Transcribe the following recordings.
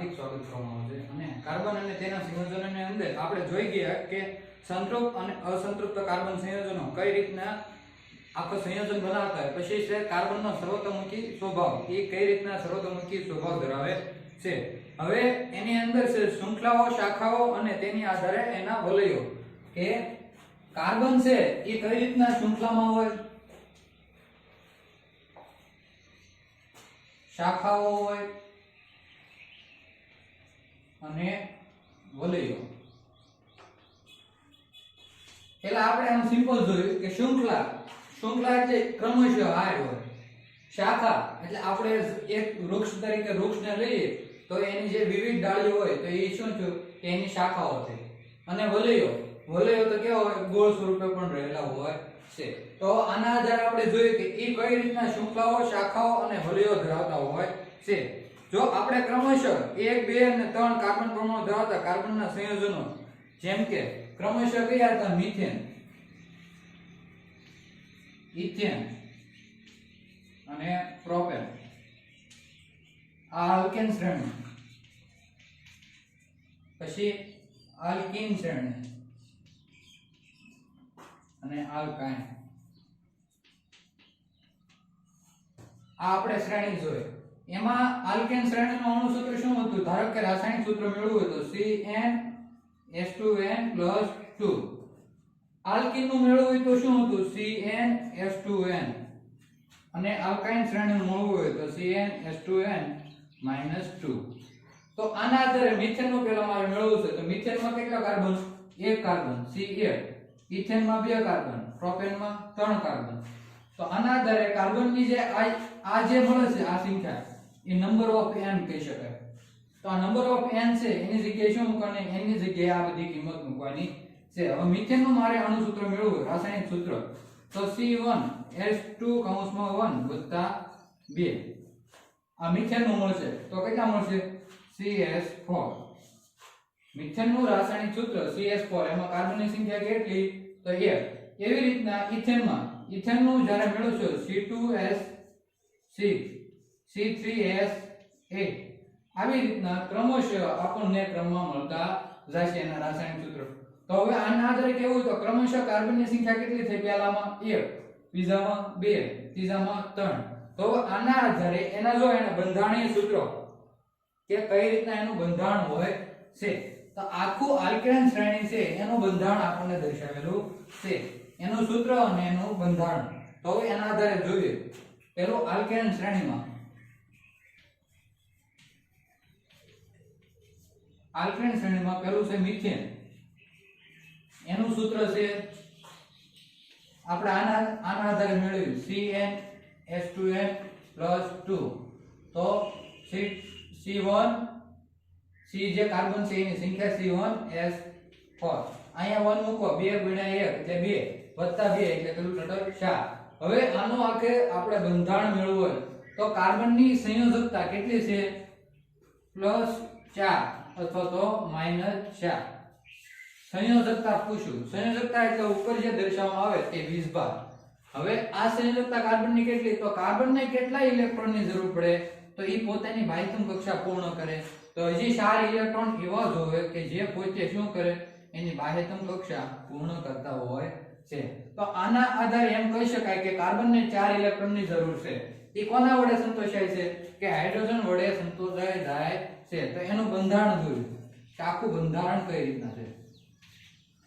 હાર્દિક સ્વાગત કરવામાં આવે છે। અને કાર્બન અને તેના સંયોજનોની અંદર આપણે જોઈ ગયા કે સંતૃપ્ત અને અસંતૃપ્ત કાર્બન સંયોજનો કઈ રીતના આખો સંયોજન બનાવતા હોય। પછી છે કાર્બનનો સર્વતોમુખી સ્વભાવ, એ કઈ રીતના સર્વતોમુખી સ્વભાવ ધરાવે છે। હવે એની અંદર છે શૃંખલાઓ, શાખાઓ અને તેની આધારે એના વલયો, કે કાર્બન છે એ કઈ રીતના શૃંખલામાં હોય, શાખાઓ હોય અને વલયો। પેલા આપણે આમ સિમ્પલ જોયું કે શૃંખલા એટલે ક્રમશઃ હાર હોય, શાખા એટલે આપણે એક વૃક્ષ તરીકે વૃક્ષને લઈએ તો એની જે વિવિધ ડાળીઓ હોય તો એ શું છે કે એની શાખાઓ થઈ। અને વલયો તો કેવા હોય, ગોળ સ્વરૂપે પણ રહેલા હોય છે। તો આના આધારે આપણે જોયું કે એ કઈ રીતના શૃંખલાઓ, શાખાઓ અને વલયો ધરાવતા હોય છે। જો આપણે ક્રમશઃ 1, 2 અને 3 કાર્બન પરમાણુ ધરાવતા કાર્બનના સંયોજનો, જેમ કે ક્રમશઃ કયા હતા, મિથેન, ઇથેન અને પ્રોપેન, આ આલ્કેન શ્રેણી, પછી આલ્કીન શ્રેણી અને આલ્કાઇન, આ આપણે શ્રેણી જોઈ। એમાં આલ્કેન શ્રેણીનું અણુ સૂત્ર શું હતું, ધારો કે રાસાયણિક સૂત્ર મેળવવું હોય તો CnH2n+2। આલ્કીન નું મેળવવું હોય તો શું હતું, CnH2n। અને આલ્કાઇન શ્રેણીનું મેળવવું હોય તો CnH2n-2। તો આના આધારે મિથેન નું પહેલા મારે મેળવવું છે, તો મિથેનમાં કેટલા કાર્બન, 1 કાર્બન C8, ઇથેનમાં 2 કાર્બન, પ્રોપેનમાં 3 કાર્બન। તો આના આધારે કાર્બનની જે આ જે મળે છે આ સંખ્યા, એ નંબર ઓફ n કહી શકાય। તો આ નંબર ઓફ n છે એની જગ્યાએ શું મૂકવાની, n ની જગ્યાએ આ બધી કિંમત મૂકવાની છે। હવે મિથેનનું મારે અણુ સૂત્ર મેળવવું, રાસાયણિક સૂત્ર, તો C1H2(1) + 2 આ મિથેનનું મળશે તો કેટલા મળશે, CH4। મિથેનનું રાસાયણિક સૂત્ર CH4, એમાં કાર્બનની સંખ્યા કેટલી, તો 1। એવી રીતના ઇથેનનું જ્યારે મેળવશો C2H6, C3H8, આવી રીતના ક્રમશઃ આપણને ક્રમમાં મળતા જશે એના રાસાયણિક સૂત્ર। તો હવે આના આધારે કેવું, તો ક્રમશઃ કાર્બનની સંખ્યા કેટલી થઈ, પહેલામાં 1, બીજામાં 2, ત્રીજામાં 3। તો આના આધારે એના જો એના બંધારણીય સૂત્રો કે કઈ રીતના એનું બંધારણ હોય છે, તો આખું આલ્કેન શ્રેણી છે એનું બંધારણ આપણને દર્શાવેલું છે, એનું સૂત્ર અને એનું બંધારણ। તો હવે એના આધારે જોઈએ, પેલું આલ્કેન શ્રેણીમાં પેલું છે મિથેન, એનું સૂત્ર છે આપણે આના આધારે મેળવ્યું CnH2n+2। તો C1, C જે કાર્બન છે એની સંખ્યા C1H4, અહીંયા 1 મૂકો, 2 × 1 એટલે 2 + 2 એટલે પેલું ટોટલ 4। હવે આનો આખે આપણે બંધારણ મેળવવું હોય તો કાર્બનની સંયોજકતા કેટલી છે, +4 અથવા તો -4। સંયોજકતા પૂછું, સંયોજકતા એટલે ઉપર જે દર્શાવવામાં આવે તે 20 ભાગ। હવે આ સંયોજકતા કાર્બનની કેટલી, તો કાર્બનને કેટલા ઇલેક્ટ્રોનની જરૂર પડે, તો એ પોતાની બાહ્યતમ કક્ષા પૂર્ણ કરે। તો હજી 4 ઇલેક્ટ્રોન એવા જ હોય કે જે પોતે શું કરે, એની બાહ્યતમ કક્ષા પૂર્ણ કરતા હોય છે। તો આના આધારે એમ કહી શકાય કે કાર્બનને 4 ઇલેક્ટ્રોનની જરૂર છે। એ કોના વડે સંતોષાય છે, કે હાઇડ્રોજન વડે સંતોષાય જાય છે। તો એનું બંધારણ જોયું કે આખું બંધારણ કઈ રીતના છે।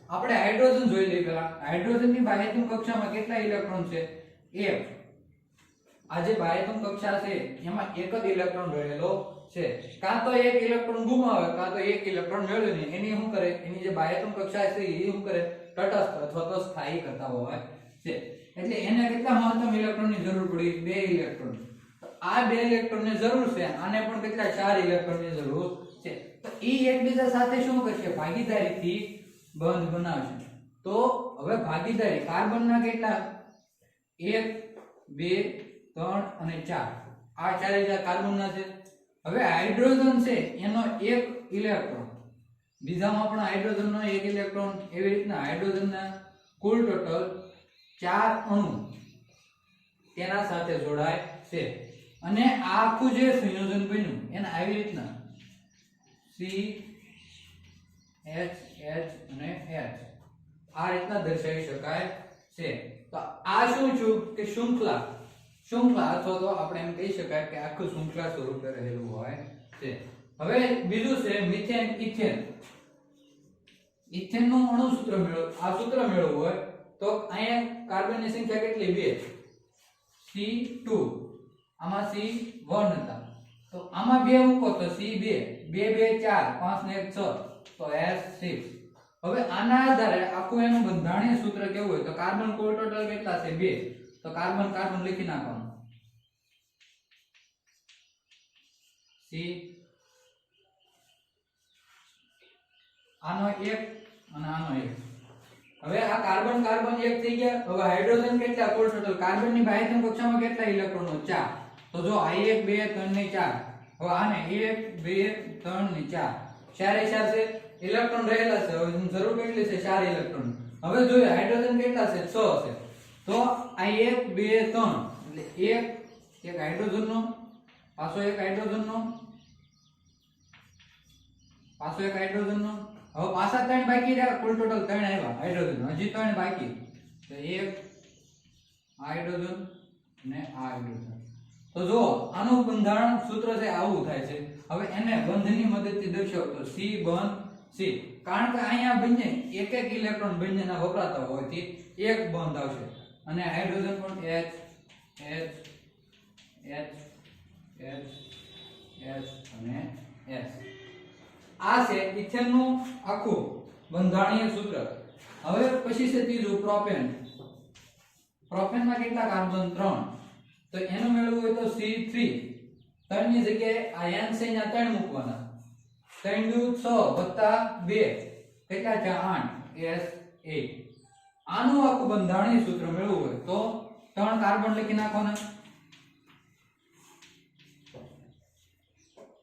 આપણે હાઇડ્રોજન જોઈ લઈએ પહેલા। હાઇડ્રોજનની બાહ્યતમ કક્ષામાં કેટલા ઇલેક્ટ્રોન છે, 1। આ જે બાહ્યતમ કક્ષા છે એમાં એક જ ઇલેક્ટ્રોન રહેલો છે। કાં તો એક ઇલેક્ટ્રોન ગુમાવે, કાં તો એક ઇલેક્ટ્રોન મેળવે ને એની શું કરે, એની જે બાહ્યતમ કક્ષા છે એ શું કરે, તટસ્થ અથવા તો સ્થાયી કરતા હોય છે। એટલે એને કેટલા મહત્તમ ઇલેક્ટ્રોનની જરૂર પડી, 2 ઇલેક્ટ્રોન। તો આ 2 ઇલેક્ટ્રોનની જરૂર છે, આને પણ કેટલા 4 ઇલેક્ટ્રોનની જરૂર છે। તો એ એકબીજા સાથે શું કરશે, ભાગીદારીથી બંધ બનાવશે। તો હવે ભાગીદારી કાર્બનના કેટલા, 1, 2, 3 અને 4, આ ચારે કાર્બનના છે। હવે હાઇડ્રોજન છે એનો 1 ઇલેક્ટ્રોન, બીજામાં પણ હાઇડ્રોજનનો 1 ઇલેક્ટ્રોન, એવી રીતના હાઇડ્રોજનના કુલ ટોટલ 4 અણુ તેના સાથે જોડાય છે। અને આ આખું જે સંયોજન બન્યું એને આવી રીતના H અને H આ રીતના દર્શાવી શકાય છે. તો આ શું છું કે શૃંખલા અથવા તો આપણે એમ કહી શકાય કે આખું શૃંખલા સ્વરૂપે રહેલું હોય છે. હવે બીજું છે મિથેન ઇથેન. ઇથેન નું અણુ સૂત્ર મેળવવું હોય તો અહીંયા કાર્બનની સંખ્યા કેટલી 2 C2 આમાં C1 હતા તો આમાં 2 મૂકો તો C2 2 2 4 5 ને 1 6 તો S6. હવે આના આધારે આખું એનું બંધારણીય સૂત્ર કેવું હોય તો કાર્બન કુલ ટોટલ કેટલા છે 2 તો કાર્બન લખી નાખવાનું C આનો 1 અને આનો 1. હવે આ કાર્બન 1 થઈ ગયા. હવે હાઇડ્રોજન કેટલા કુલ ટોટલ કાર્બનની બાહ્યતમ કક્ષામાં કેટલા ઇલેક્ટ્રોનો 4 તો જો આ 1 2 3 ને 4. હવે આને 1 2 3 ને 4 ચારે ચાર છે ઇલેક્ટ્રોન રહેલા છે. હવે જરૂર કેટલી છે 4 ઇલેક્ટ્રોન. હવે જોઈએ હાઇડ્રોજન કેટલા છે 6 છે તો આ 1 2 3 એટલે એક હાઇડ્રોજનનો પાછો એક હાઇડ્રોજનનો પાછો એક હાઇડ્રોજનનો. હવે પાછા 3 બાકી રહ્યા કુલ ટોટલ 3 આવ્યા હાઇડ્રોજન હજી 3 બાકી તો એક હાઇડ્રોજન અને આ હાઇડ્રોજન. તો જો આનું બંધારણ સૂત્ર છે આવું થાય છે. હવે એને બંધની મદદથી દર્શાવો તો C બંધ C કારણ કે અહીંયા બંને એક ઇલેક્ટ્રોન બંનેના વપરાતા હોવાથી એક બંધ આવશે અને હાઇડ્રોજન પણ H અને S. આ છે ઇથેન નું આખું બંધારણીય સૂત્ર. હવે પછી છે ત્રીજું પ્રોપેન. પ્રોપેનમાં કેટલા કાર્બન 3 તો એનું મેળવવું હોય તો C3 3 ની જગ્યાએ આ n છે અહીંયા 3 મૂકવાના 3 દુ 6 વત્તા 2 કેટલા છે 8 S8. આનું આખું બંધારણીય સૂત્ર મેળવવું હોય તો 3 કાર્બન લખી નાખવાના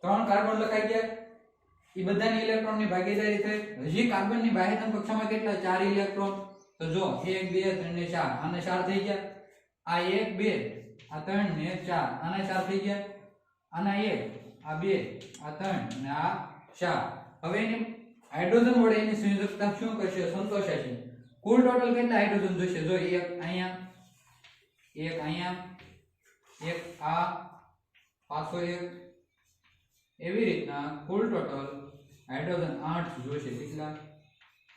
3 કાર્બન લખાઈ ગયા. એ બધાની ઇલેક્ટ્રોનની ભાગીદારી થઈ. હજી કાર્બનની બાહ્યતમ કક્ષામાં કેટલા 4 ઇલેક્ટ્રોન તો જો 1 2 3 ને 4 આને 4 થઈ ગયા. આ 1 2 આ 3 ને 4 આને 4 થઈ ગયા. આના 1 આ 2 આ 3 અને આ 4. હવે એની હાઇડ્રોજન વડે એની સંયોજકતા શું કરશે સંતોષાશે. કુલ ટોટલ કેટલા હાઇડ્રોજન જોઈશે જો એક અહીંયા એક આ પાછો એક એવી રીતના કુલ ટોટલ હાઇડ્રોજન 8 જોઈશે. કેટલા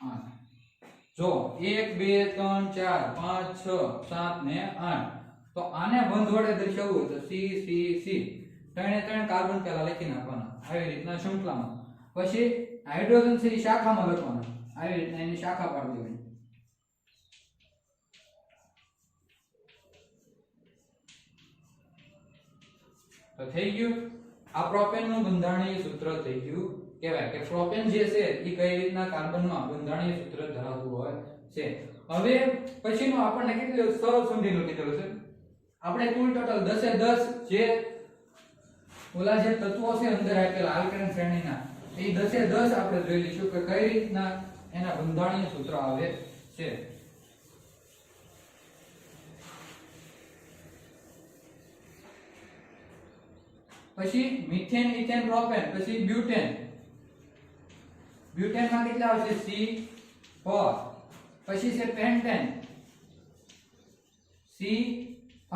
8 જો 1 2 3 4 5 6 7 ને 8. તો આને બંધ વડે દર્શાવવું તો C ત્રણે ત્રણ કાર્બન પહેલા લખી નાખવાના આવી રીતના શૃંખલામાં. પછી હાઇડ્રોજન છે શાખામાં લખવાના આવી રીતના એની શાખા પાડી દેવાની. તો થઈ ગયું આ પ્રોપેન નું બંધારણીય સૂત્ર થઈ ગયું. કહેવાય કે પ્રોપેન જે છે એ કઈ રીતના કાર્બનમાં બંધારણીય સૂત્ર ધરાવતું હોય છે. હવે પછીનું આપણને કેટલું સરળ સુધીનું કીધું છે. આપણે કુલ ટોટલ 10 એ 10 જે ઓલા જે તત્વો છે અંદર આપેલા આલ્કેન શ્રેણીના એ 10 એ 10 આપણે જોઈ લઈશું કે કઈ રીતના એના બંધારણીય સૂત્ર આવે છે. પછી મિથેન ઇથેન પ્રોપેન પછી બ્યુટેન. બ્યુટેન માં કેટલા આવશે C4. પછી છે પેન્ટેન C5.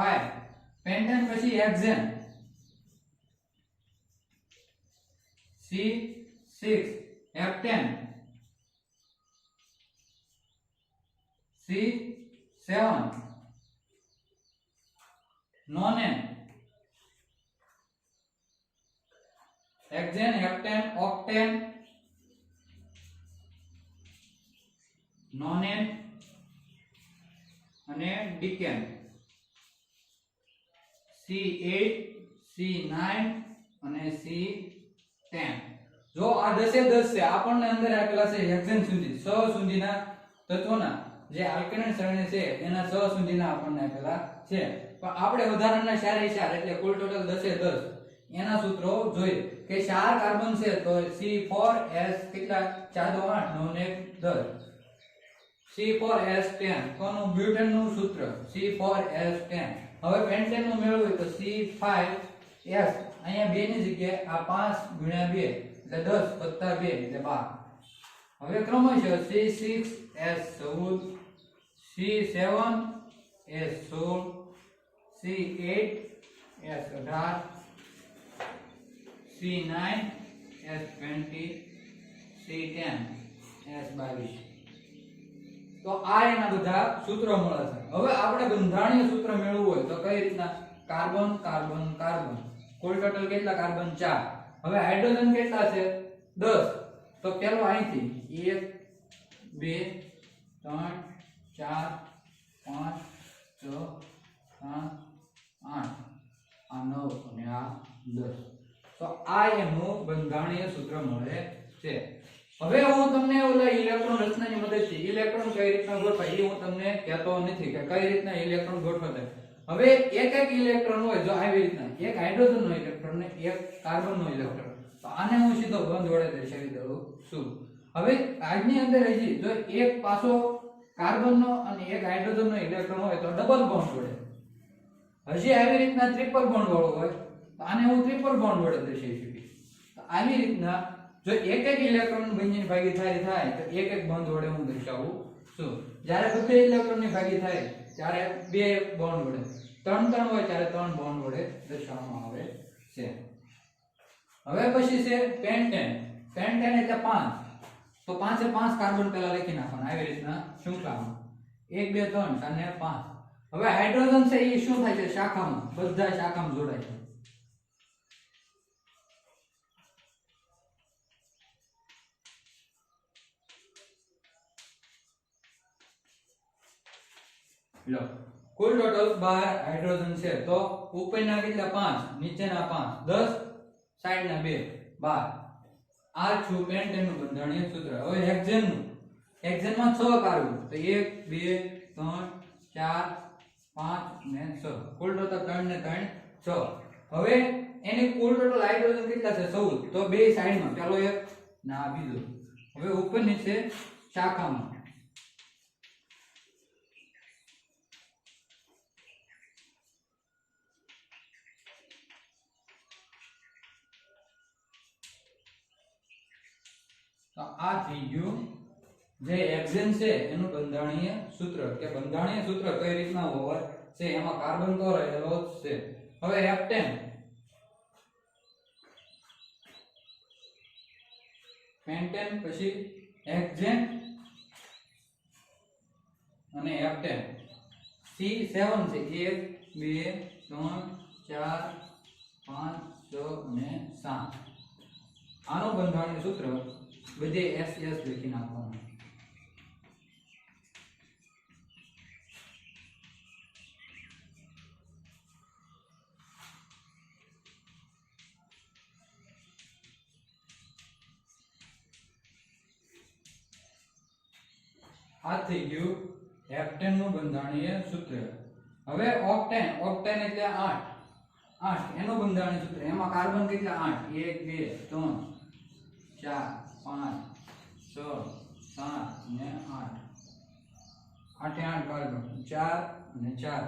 પેન્ટેન પછી hexane C6. Heptane C7. Nonane hexane heptane octane nonane અને ડીકેન C8 C9 અને C10. જો આ 10 એ 10 છે આપણને અંદર આપેલા છે હેક્સેન સુધી 6 સુધીના તત્વોના જે આલ્કેન શ્રેણી છે એના 6 સુધીના આપણને આપેલા છે. પણ આપણે વધારાના 4 એ 4 એટલે કુલ ટોટલ 10 એ 10 એના સૂત્રો જોઈએ કે 4 કાર્બન છે તો C4S કેટલા 4 2 8 9 ને 10 C4S10. કોનું બ્યુટેન નું સૂત્ર C4S10. હવે પેન્ટેન નું મેળવવું તો C5S અહીંયા 2 ની જગ્યાએ આ 5 × 2 એટલે એટલે 10 વત્તા 2 એટલે 12. હવે ક્રમશઃ C6 S14 C7 S16 C8 S18 C9 S20 C10 S22. તો આ એના બધા સૂત્રો મળે છે. હવે આપણે બંધારણીય સૂત્ર મેળવવું હોય તો કઈ રીતના? કાર્બન કાર્બન કાર્બન, કુલ ટોટલ કેટલા? કાર્બન 4. હવે હાઇડ્રોજન કેટલા છે? 10. તો પેલો અહીંથી 1 2 3 4 5 6 7 8 આ 9 અને આ 10. તો આ એનું બંધારણીય સૂત્ર મળે છે. હવે હું તમને ઓલા ઇલેક્ટ્રોન રચનાની મદદથી ઇલેક્ટ્રોન કઈ રીતના ગોઠવાય એ હું તમને કહેતો નથી કે કઈ રીતના ઇલેક્ટ્રોન ગોઠવાય. હવે એક એક ઇલેક્ટ્રોન હોય જો આવી રીતના, એક હાઇડ્રોજન નો ઇલેક્ટ્રોન ને એક કાર્બન નો ઇલેક્ટ્રોન, તો આને હું સીધો બંધ વડે દર્શાવી દઉં છું. હવે આજની અંદર હજી જો એક પાછો કાર્બન નો અને એક હાઇડ્રોજન નો ઇલેક્ટ્રોન હોય તો ડબલ બોન્ડ વડે, હજી આવી રીતના ટ્રિપલ બોન્ડ વાળો હોય તો આને હું ટ્રિપલ બોન્ડ વડે દર્શાવી શકીશ. તો આવી રીતના જો એક એક ઇલેક્ટ્રોન બંનેની ભાગીદારી થાય તો એક એક બોન્ડ વડે હું દર્શાવું છું. જ્યારે બધા ઇલેક્ટ્રોનની ભાગી થાય ત્યારે બે બોન્ડ વડે, ત્રણ ત્રણ હોય ત્યારે ત્રણ બોન્ડ વડે દર્શાવવામાં આવે છે. હવે પછી છે પેન્ટેન. પેન્ટેન એટલે 5. તો 5 એ 5 કાર્બન પહેલા લખી નાખવાના આવી રીતના શૃંખલામાં 1 2 3 અને 5. હવે હાઇડ્રોજન છે એ શું થાય છે? શાખામાં, બધા શાખામાં જોડાય છે. લો કુલ ટોટલ 12 હાઇડ્રોજન છે. તો ઉપરના કેટલા? 5, નીચેના 5, 10, સાઈડના 2, 12. આ છું પેન્ટેનનું બંધારણીય સૂત્ર. હવે હેક્ઝેનનું, હેક્ઝેનમાં 6 કાર્બન, તો 1 2 3 4 5 ને 6, કુલ ટોટલ 3 ને 3 6. હવે એની કુલ ટોટલ હાઇડ્રોજન કેટલા છે? 14. તો બે સાઈડમાં, ચાલો એક ના બીજો. હવે ઉપર નીચે શાખામાં તો આ થઈ ગયું જે હેક્ઝેન છે એનું બંધારણીય સૂત્ર. કે બંધારણીય સૂત્ર કઈ રીતના હોય છે, એમાં કાર્બન તો રહેલો જ છે. હવે હેપ્ટેન, પેન્ટેન, પછી હેક્ઝેન અને હેપ્ટેન. C7 છે 1 2 3 4 5 6 અને 7. આનું બંધારણીય સૂત્ર બધે SS લખી નાખવાનું. આ થઈ ગયું હેપ્ટેન નું બંધારણીય સૂત્ર. હવે ઓક્ટેન, ઓક્ટેન એટલે 8. 8 એનું બંધારણીય સૂત્ર. એમાં કાર્બન કેટલા? 8. 1 2 3 4 5 6 7 ને 8. 8 8 કાર્બન, 4 અને 4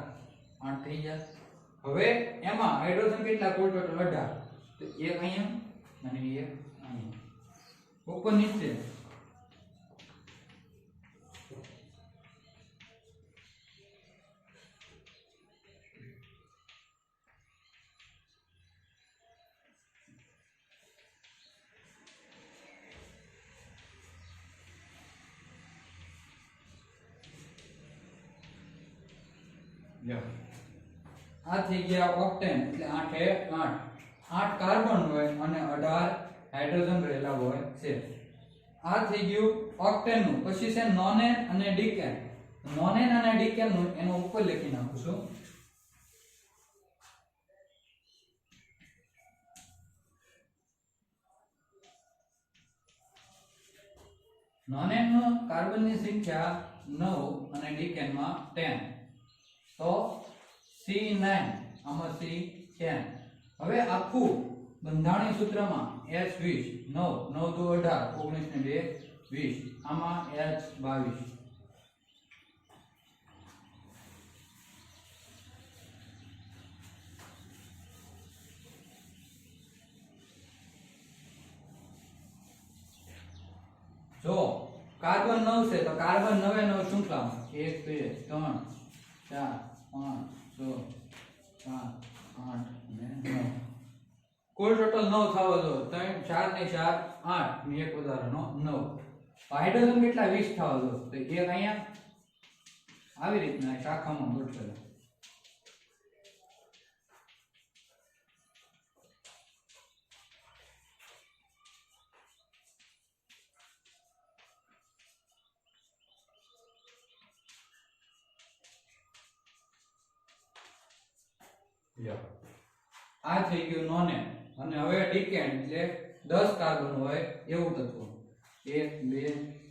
8 થઈ જાય. હવે એમાં હાઇડ્રોજન કેટલા? કુલ ટોટલ 18. તો એક અહીંયા અને એક અહીંયા. ઉપર નીચે આ થઈ ગયા ઓક્ટેન એટલે 8 એ 8. 8 કાર્બન હોય અને 18 હાઇડ્રોજન રહેલા હોય છે. આ થઈ ગયું ઓક્ટેન નું. પછી છે નોનેન અને ડીકેન. નોનેન અને ડીકેન નું એનો ઉપર લખી નાખું છું. નોનેન નું કાર્બનની સંખ્યા 9 અને ડીકેન માં 10. તો C9 આમાં C10. હવે આખું બંધારણીય સૂત્રમાં S20 9 9 2 18 19 ને 2 20. આમાં H22. જો કાર્બન 9 છે તો કાર્બન 9 9 શૃંખલામાં 1 2 3 4 5 6 7 8 અને 9 કુલ ટોટલ 9 થવા દો 3 4 ને 4 8 ને એક વધારાનો 9 હાઇડ્રોજન કેટલા 20 થવા દો તો એક અહીંયા આવી રીતના શાખામાં ગોઠવેલા આ થઈ ગયું નોને અને હવે ડીકેન એટલે 10 કાર્બન હોય એવું તત્વ 1 2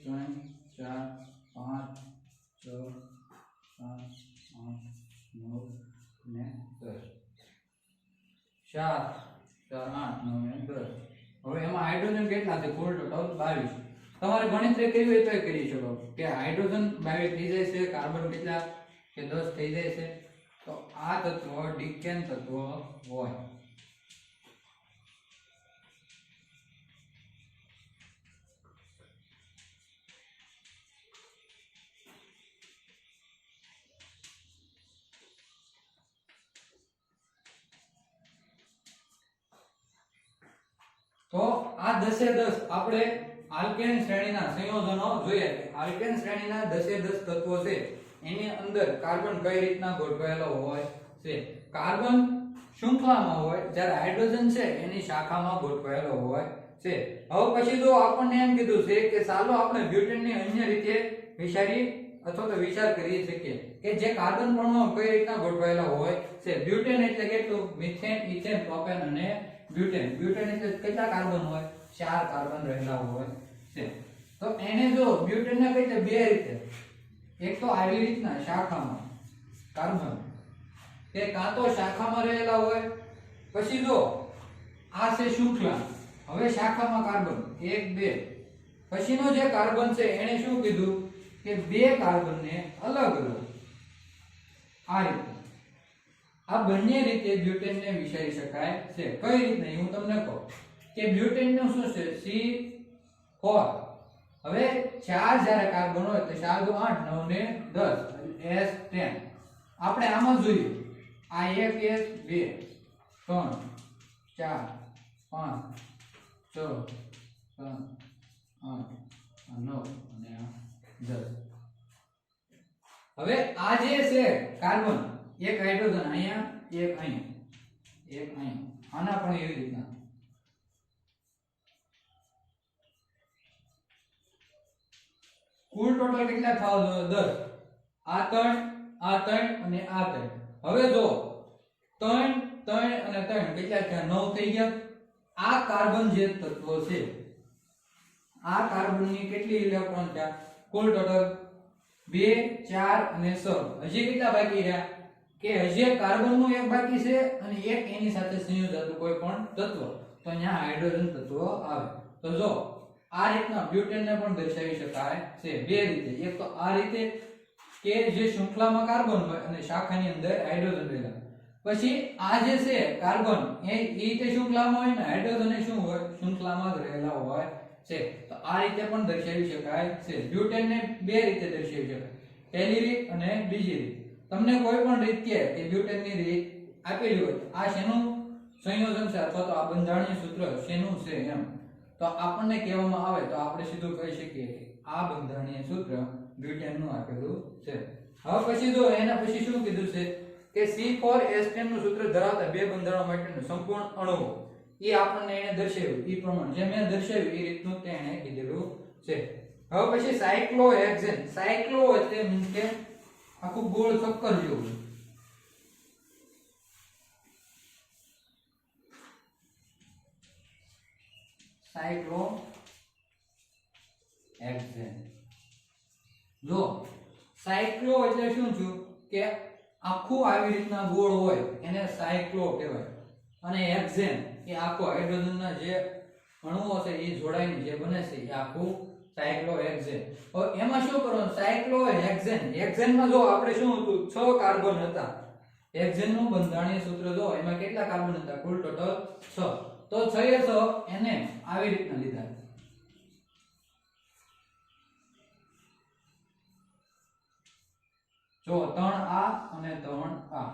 3 4 5 6 7 8 9 ને 10 4 4 8 9 ને 10 હવે એમાં હાઇડ્રોજન કેટલા છે કુલ ટોટલ 22 તમારે ગણતરી કરવી હોય તો કરી શકો કે હાઇડ્રોજન 22 થઈ જાય છે કાર્બન કેટલા કે 10 થઈ જાય છે તો આ તત્વ ડીકેન તત્વ હોય તો આ 10 એ 10 આપણે આલ્કેન શ્રેણીના સંયોજનો જોઈએ કે આલ્કેન શ્રેણીના 10 એ 10 તત્વો છે એની અંદર કાર્બન કઈ રીતના ગોઠવાયેલો હોય છે કાર્બન શૃંખલામાં હોય જ્યારે હાઇડ્રોજન છે એની શાખામાં ગોઠવાયેલો હોય છે હવે પછી જો આપણને એમ કીધું છે કે ચાલો આપણે બ્યુટેનની અન્ય રીતે વિચારી અથવા તો વિચાર કરી શકીએ કે જે કાર્બન પરમાણુ કઈ રીતના ગોઠવાયેલા હોય છે બ્યુટેન એટલે કેટલું મિથેન ઇથેન પ્રોપેન અને બ્યુટેન બ્યુટેન એટલે કેટલા કાર્બન હોય 4 કાર્બન રહેલા હોય છે તો એને જો બ્યુટેનને કઈ રીતે બે રીતે એક તો આવી રીતના શાખામાં કાર્બન તે કાં તો શાખામાં રહેલા હોય પછી જો આ છે શૃંખલા હવે શાખામાં કાર્બન 1 2 પછીનો જે કાર્બન છે એને શું કીધું કે બે કાર્બનને અલગ અલગ આ રીતે આ બંને રીતે બ્યુટેનને વિચારી શકાય છે કઈ રીતે હું તમને કહું કે બ્યુટેનનું શું છે C4 હવે 4 જ્યારે કાર્બન હોય તો 4 2 8 9 ને 10 S10 આપણે આમાં જોઈએ આ 1 S 2 3 4 5 6 7 8 9 અને આ 10 હવે આ જે છે કાર્બન એક હાઇડ્રોજન અહીંયા એક અહીંયા આના પણ એવી રીતના કુલ ટોટલ કેટલા થાવ 10 આ 3 અને આ 3 હવે જો 3 3 અને 3 કેટલા થયા 9 થઈ ગયા આ કાર્બન જે તત્વ છે આ કાર્બનની કેટલી ઇલેક્ટ્રોન થયા કુલ ટોટલ 2 4 અને 6 હજી કેટલા બાકી રહ્યા કે હજી કાર્બનનું એક બાકી છે અને એક એની સાથે સંયોજાતું કોઈ પણ તત્વ તો અહીંયા હાઇડ્રોજન તત્વ આવે તો જો આ રીતના બ્યુટેનને પણ દર્શાવી શકાય છે બે રીતે એક તો આ રીતે કે જે શૃંખલામાં કાર્બન હોય અને શાખાની અંદર હાઇડ્રોજન રહેલા પછી આ જે છે કાર્બન એ રીતે શૃંખલામાં હોય ને હાઇડ્રોજન એ શું હોય શૃંખલામાં જ રહેલા હોય છે તો આ રીતે પણ દર્શાવી શકાય છે બ્યુટેનને બે રીતે દર્શાવી શકાય પહેલી રીત અને બીજી રીત તમને કોઈ પણ રીત કે બ્યુટેનની રીત આપેલી હોય આ શેનું સંયોજન છે અથવા તો આ બંધારણીય સૂત્ર શેનું છે એમ તો આપણને કહેવામાં આવે તો આપણે સીધું કહી શકીએ કે આ બંધારણીય સૂત્ર બ્યુટેનનું આપેલું છે હવે પછી જો એના પછી શું કીધું છે કે C4H10 નું સૂત્ર ધરાવતા બે બંધારણો માટેનું સંપૂર્ણ અણુઓ એ આપણને એને દર્શાવ્યું એ પ્રમાણે જે મેં દર્શાવ્યું એ રીતનું તેને કીધેલું છે હવે પછી સાયક્લોહેક્સેન સાયક્લો એટલે મીન્સ કે આખું ગોળ ચક્કર જેવું સાયક્લોહેક્સેન જો સાયક્લો એટલે શું થયું કે આખું આવી રીતના ગોળ હોય એને સાયક્લો કહેવાય અને હેક્સેન એ આખો હાઇડ્રોજનના જે અણુઓ છે એ જોડાઈને જે બને છે એ આખું સાયક્લોહેક્સેન હવે એમાં શું કરવાનું સાયક્લોહેક્સેન હેક્સેનમાં જો આપણે શું હતું 6 કાર્બન હતા હેક્સેનનું બંધારણીય સૂત્ર જો એમાં કેટલા કાર્બન હતા કુલ ટોટલ 6 તો 6 એ 6 એને આવી રીતના લીધા જો 3A અને 3A.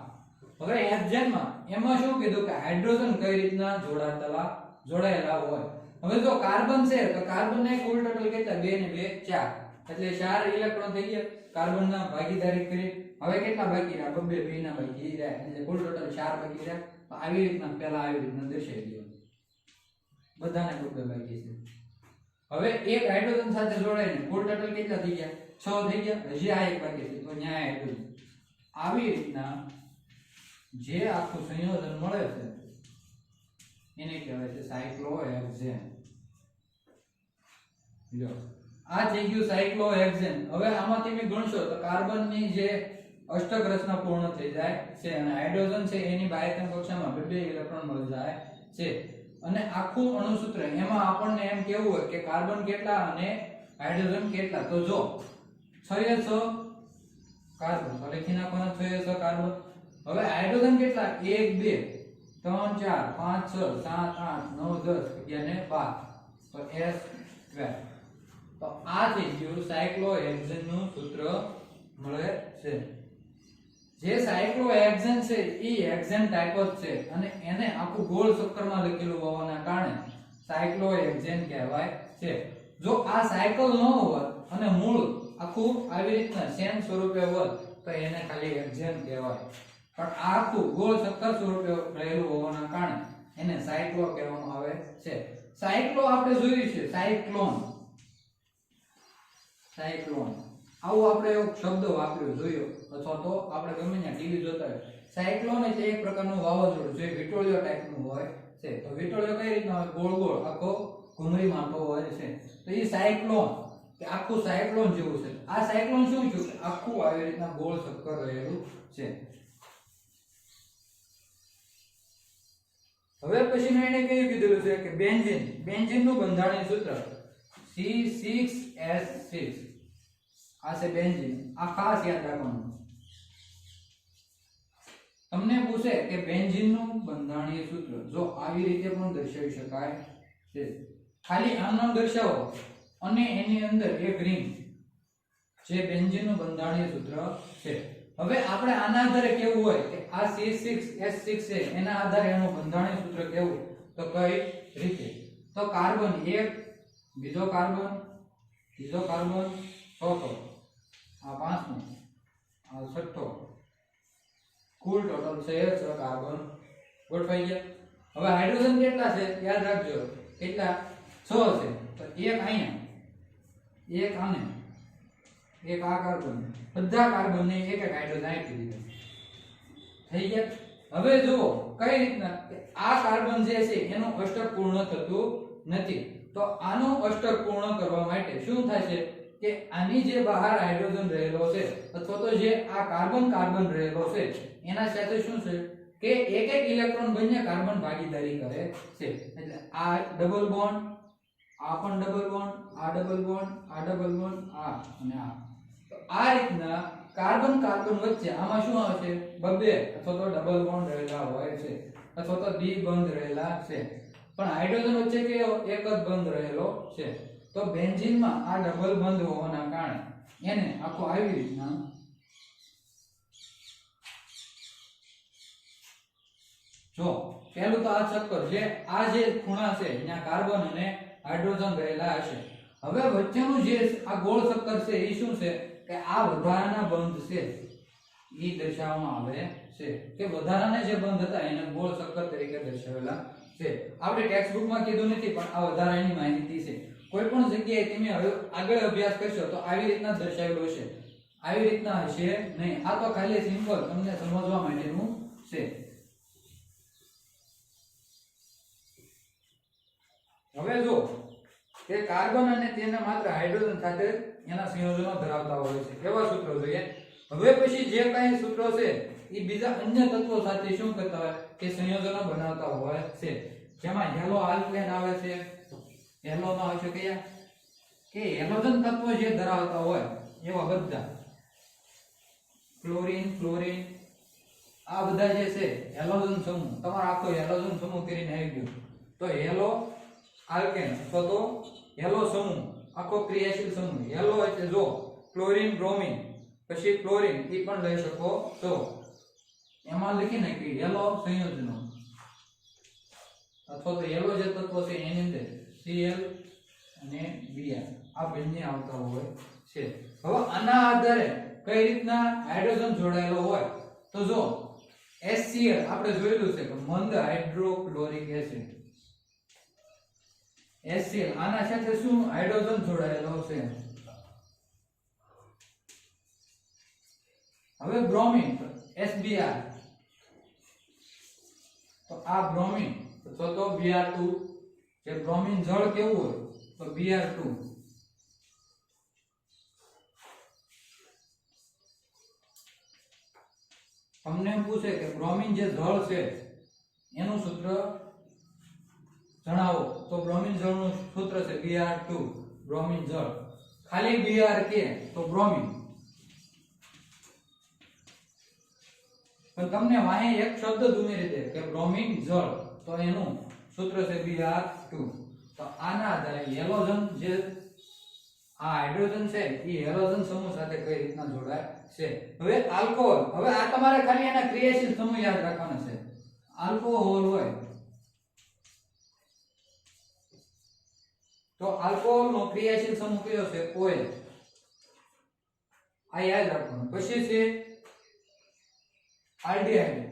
હવે હેક્ઝેનમાં એમાં શું કીધું કે હાઇડ્રોજન કઈ રીતના જોડાયેલા હોય. હવે જો કાર્બન છે તો કાર્બન ને કુલ ટોટલ કેટલા 2 ને 2 4, એટલે 4 ઇલેક્ટ્રોન થઈ ગયા કાર્બન ના ભાગીદારી કરી. હવે કેટલા બાકી રહ્યા? 2 2 ના બાકી રહ્યા, એટલે કુલ ટોટલ 4 બાકી રહ્યા. તો આવી રીતના પહેલા આવી રીતના દર્શાવી દો, બધાને 2 બાકી છે. હવે એક હાઇડ્રોજન સાથે જોડાઈને કુલ ટોટલ કેટલા થઈ ગયા? 6 થઈ ગયા. હજી આ એક બાકી છે તો ન્યાય હાઇડ્રોજન. આવી રીતના જે આખું સંયોજન મળે છે એને કહેવાય છે સાયક્લોહેક્સેન. જો આ થઈ ગયું સાયક્લોહેક્સેન. હવે આમાંથી તમે ગણશો તો કાર્બન ની જે અષ્ટક રચના પૂર્ણ થઈ જાય છે અને હાઇડ્રોજન છે એની બાહ્યતમ કક્ષામાં 2 ઇલેક્ટ્રોન મળી જાય છે. અને આખું અણુસૂત્ર એમાં આપણને એમ કેવું હોય કે કાર્બન કેટલા અને હાઇડ્રોજન કેટલા. તો જો 6 કાર્બન તો લખી નાખવાના 6 કાર્બન. હવે હાઇડ્રોજન કેટલા? 1 2 3 4 5 6 7 8 9 10 11 12. તો S12. તો આ થઈ ગયું સાયક્લોહેક્સેન નું સૂત્ર મળે છે. જે સાયક્લોહેક્સેન છે એ હેક્સેન ટાઇપ જ છે અને એને આખું ગોળ ચક્કરમાં લખેલું હોવાના કારણે સાયક્લોહેક્સેન કહેવાય છે. જો આ સાયકલ ન હોત અને મૂળ આખું આવી રીતના શેન સ્વરૂપે હોત તો એને ખાલી હેક્સેન કહેવાય. પણ આ આખું ગોળ ચક્કર સ્વરૂપે રહેલું હોવાના કારણે એને સાયક્લો કહેવામાં આવે છે. સાયક્લો આપણે જોયું છે સાયક્લોન. સાયક્લોન આવું આપણે એક શબ્દ વાપર્યો જોયો અથવા તો આપણે ગમે ત્યાં ટીવી જોતા હોય. સાયક્લોન એટલે એક પ્રકારનું વાવાઝોડું જે વિટોળિયો ટાઈપનું હોય છે. તો વિટોળિયો કઈ રીતના હોય? ગોળ ગોળ આખો ઘૂમરી માંતો હોય છે. તો એ સાયક્લોન કે આખું સાયક્લોન જેવું છે. આ સાયક્લોન શું છે? આખું આવી રીતના ગોળ ચક્કર રહેલું છે. હવે પછીનું એને કયું કીધેલું છે કે બેન્ઝીન. બેન્ઝીન નું બંધારણીય સૂત્ર C6H6. આ છે બેન્ઝીન. આ ખાસ યાદ રાખવાનું. તમને પૂછે કે બેન્ઝીન નું બંધારણીય સૂત્ર જો આવી રીતે પણ દર્શાવી શકાય છે. ખાલી આમ નામ દર્શાવો અને એની અંદર એક રિંગ જે બેન્ઝીન નું બંધારણીય સૂત્ર છે. હવે આપણે આના આધારે કેવું હોય કે આ C6H6 છે એના આધારે એનું બંધારણીય સૂત્ર કેવું તો કઈ રીતે? તો કાર્બન 1, બીજો કાર્બન, ત્રીજો કાર્બન, ચોથો, આ પાંચમો, આ છઠ્ઠો, કુલ ટોટલ 6 કાર્બન ગોઠવાઈ ગયા. હવે હાઇડ્રોજન કેટલા છે યાદ રાખજો. કેટલા? 6 છે. તો એક અહીંયા, એક આને, એક આ કાર્બન, બધા કાર્બન ને એક એક હાઇડ્રોજન આપી દીધા. થઈ ગયા. હવે જુઓ કઈ રીતના કે આ કાર્બન જે છે એનું અષ્ટક પૂર્ણ થતું નથી. તો આનું અષ્ટક પૂર્ણ કરવા માટે શું થાય છે કે આની જે બહાર હાઇડ્રોજન રહેલો છે અથવા તો જે આ કાર્બન કાર્બન રહેલો છે એના સાથે શું છે કે એક એક ઇલેક્ટ્રોન બંને કાર્બન ભાગીદારી કરે છે. એટલે આ ડબલ બોન્ડ, આ પણ ડબલ બોન્ડ, આ ડબલ બોન્ડ, આ ડબલ બોન્ડ, આ અને આ. તો આ રીતના કાર્બન કાર્બન વચ્ચે આમાં શું આવે છે? બબે અથવા તો ડબલ બોન્ડ રહેલા હોય છે અથવા તો દ્વિબંધ રહેલા છે. પણ હાઇડ્રોજન વચ્ચે કેવો એક જ બંધ રહેલો છે. તો બેન્ઝીનમાં આ ડબલ બંધ હોવાના કારણે એને આખો આવી રીતના જો પહેલું તો આ ચક્કર જે આ જે ખૂણા છે અહીંયા કાર્બન અને હાઇડ્રોજન રહેલા હશે. હવે વચ્ચેનું જે આ ગોળ ચક્કર છે એ શું છે કે આ વધારાના બંધ છે એ દર્શાવવામાં આવે છે કે વધારાના જે બંધ હતા એને ગોળ ચક્કર તરીકે દર્શાવેલા છે. આપણે ટેક્સ્ટ બુકમાં કીધું નથી પણ આ વધારાની માહિતી છે. કોઈ પણ જગ્યાએ તમે આગળ અભ્યાસ કરશો તો આવી રીતના દર્શાવેલું હશે, આવી રીતના હશે નહીં. આ તો ખાલી સિમ્પલ તમને સમજવા માટેનું છે. હવે જો કે કાર્બન અને તેના માત્ર હાઇડ્રોજન સાથે એના સંયોજનો ધરાવતા હોય છે એવા સૂત્રો જોઈએ. હવે પછી જે કાંઈ સૂત્રો છે એ બીજા અન્ય તત્વો સાથે શું કરતા હોય કે સંયોજનો બનાવતા હોય છે. જેમાં હેલો આલ્કેન આવે છે. હેલો માં આવશે કયા કે હેલોજન તત્વો જે ધરાવતા હોય એવા બધા ક્લોરીન, ફ્લોરીન, આ બધા જે છે હેલોજન સમૂહ. તમારો આખો હેલોજન સમૂહ કરીને આવી ગયો તો હેલો આલ્કેન અથવા તો હેલો સમૂહ આખો ક્રિયાશીલ સમૂહ. હેલો એટલે જો ક્લોરીન, બ્રોમિન, પછી ક્લોરીન એ પણ લઈ શકો છો. એમાં લખી નાખી યલો સંયોજનો અથવા તો યલો જે તત્વો છે એની અંદર Cl અને Br આ બંને આવતા હોય છે. હવે આના આધારે કઈ રીતના હાઇડ્રોજન જોડાયેલો હોય તો જો HCl આપણે જોયેલું છે કે મંદ હાઇડ્રોક્લોરિક એસિડ. HCl આના સાથે શું હાઇડ્રોજન જોડાયેલો છે. હવે બ્રોમિન HBr તો આ બ્રોમિન તો Br2 જે બ્રોમિન જળ કેવું હોય તો Br2. તમને પૂછે કે બ્રોમિન જે જળ છે એનું સૂત્ર જણાવો તો બ્રોમિન જળનું સૂત્ર છે Br2 બ્રોમિન જળ. ખાલી Br કે તો બ્રોમિન. પણ તમને વાહે એક શબ્દ જ ઉમેરી દે કે બ્રોમિન જળ તો એનું સૂત્ર છે Br2. તો આના આધારે હેલોજન જે આ હાઇડ્રોજન છે એ હેલોજન સમૂહ સાથે કઈ રીતના જોડાય છે. હવે આલ્કોહોલ, હવે આ તમારે ખાલી એના ક્રિયાશીલ સમૂહ યાદ રાખવાના છે. આલ્કોહોલ હોય તો આલ્કોહોલ નો ક્રિયાશીલ સમૂહ કયો છે OH. આ યાદ રાખવાનું. પછી છે આલ્ડીહાઇડ.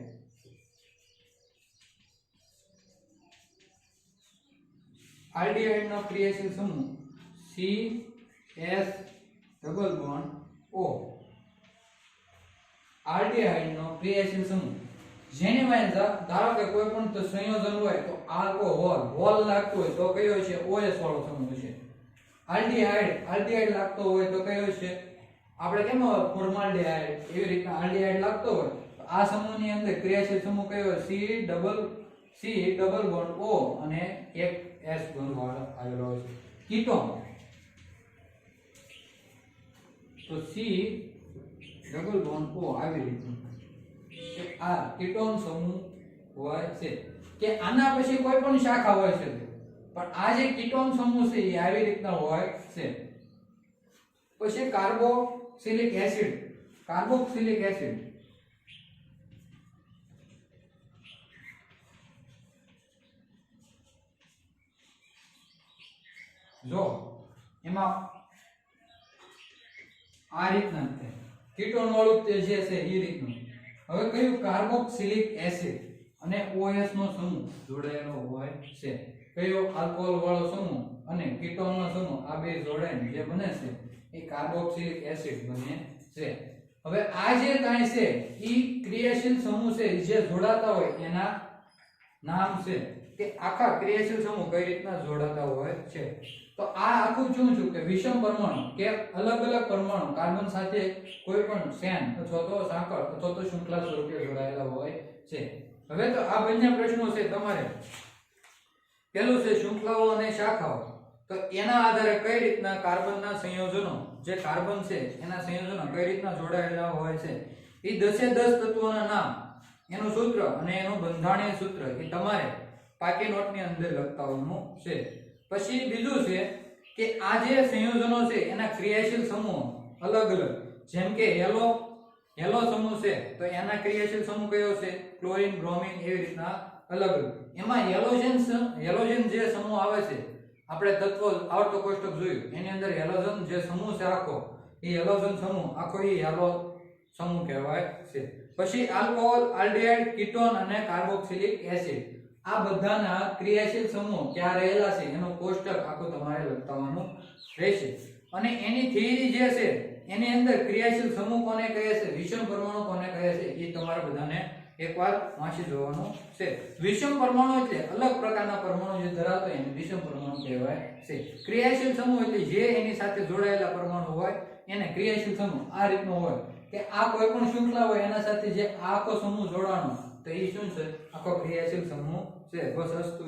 આલ્ડીહાઇડ નો ક્રિયાશીલ સમૂહ CS double bond O. Aldehyde નો ક્રિયાશીલ સમૂહ જેની માં ધારો કે કોઈ પણ તો સંયોજન હોય તો આલ્કોહોલ હોલ લાગતો હોય તો કયો છે OH વાળો સમૂહ છે. આલ્ડીહાઇડ લાગતો હોય તો કયો છે આપણે કેમ ફોર્માલ્ડીહાઇડ એવી રીતના આલ્ડીહાઇડ લાગતો હોય તો આ સમૂહની અંદર ક્રિયાશીલ સમૂહ કયો C ડબલ બોન્ડ O અને એક S બોન્ડ વાળો આવેલો હોય છે. કીટોન તો C ડબલ બોન્ડ O આવી રીતનું કે આ કીટોન સમૂહ હોય છે. કે આના પછી કોઈ પણ શાખા હોય છે પણ આ જે કીટોન સમૂહ છે એ આવી રીતના હોય છે. પછી કાર્બોક્સિલિક એસિડ. જો એમાં આ રીતના કીટોન વાળું તે જે છે એ રીતનું. હવે કયું કાર્બોક્સિલિક એસિડ અને OH નો સમૂહ જોડાયેલો હોય છે. કયો આલ્કોહોલ વાળો સમૂહ અને કીટોન નો સમૂહ આ બે જોડાઈને જે બને છે એ કાર્બોક્સિલિક એસિડ બને છે. હવે આ જે કાંઈ છે ઈ ક્રિયાશીલ સમૂહ છે જે જોડાતા હોય એના નામ છે કે આખા ક્રિયાશીલ સમૂહ કઈ રીતના જોડાતા હોય છે. તો આ આખું શું કે વિષમ પરમાણુ કે અલગ અલગ પરમાણુ કાર્બન સાથે કોઈ પણ શેન અથવા તો સાંકળ અથવા તો શૃંખલા સ્વરૂપે જોડાયેલા હોય છે. હવે તો આ બંને પ્રશ્નો છે તમારે. પહેલું છે શૃંખલાઓ અને શાખાઓ. તો એના આધારે કઈ રીતના કાર્બનના સંયોજનો જે કાર્બન છે એના સંયોજનો કઈ રીતના જોડાયેલા હોય છે. એ 10 તત્વોના નામ, એનું સૂત્ર અને એનું બંધારણીય સૂત્ર એ તમારે પાકી નોટની અંદર લખતા હોવાનું છે. પછી બીજું છે કે આ જે સંયોજનો છે એના ક્રિયાશીલ સમૂહ અલગ અલગ. જેમ કે હેલો સમૂહ છે તો એના ક્રિયાશીલ સમૂહ કયો છે ક્લોરીન, બ્રોમિન એવી રીતના અલગ અલગ. એમાં હેલોજન જે સમૂહ આવે છે આપણે તત્વ આવર્ત કોષ્ટક જોયું એની અંદર હેલોજન જે સમૂહ છે આખો એ હેલોજન સમૂહ આખો એ હેલો સમૂહ કહેવાય છે. પછી આલ્કોહોલ, આલ્ડીહાઇડ, કીટોન અને કાર્બોક્સિલિક એસિડ આ બધાના ક્રિયાશીલ સમૂહ ક્યાં રહેલા છે એનો કોષ્ટક આખું તમારે લખવાનું રહેશે. અને એની થિયરી જે છે એની અંદર ક્રિયાશીલ સમૂહ કોને કહે છે, વિષમ પરમાણુ કોને કહે છે એ તમારે બધાને એકવાર વાંચી જોવાનું છે. વિષમ પરમાણુ એટલે અલગ પ્રકારના પરમાણુ જે ધરાવતો હોય એને વિષમ પરમાણુ કહેવાય છે. ક્રિયાશીલ સમૂહ એટલે જે એની સાથે જોડાયેલા પરમાણુ હોય એને ક્રિયાશીલ સમૂહ આ રીતનો હોય કે આ કોઈ પણ શૃંખલા હોય એના સાથે જે આખો સમૂહ જોડાણો તો એ શું છે આખો ક્રિયાશીલ સમૂહ છે. બસ અસ્તુ.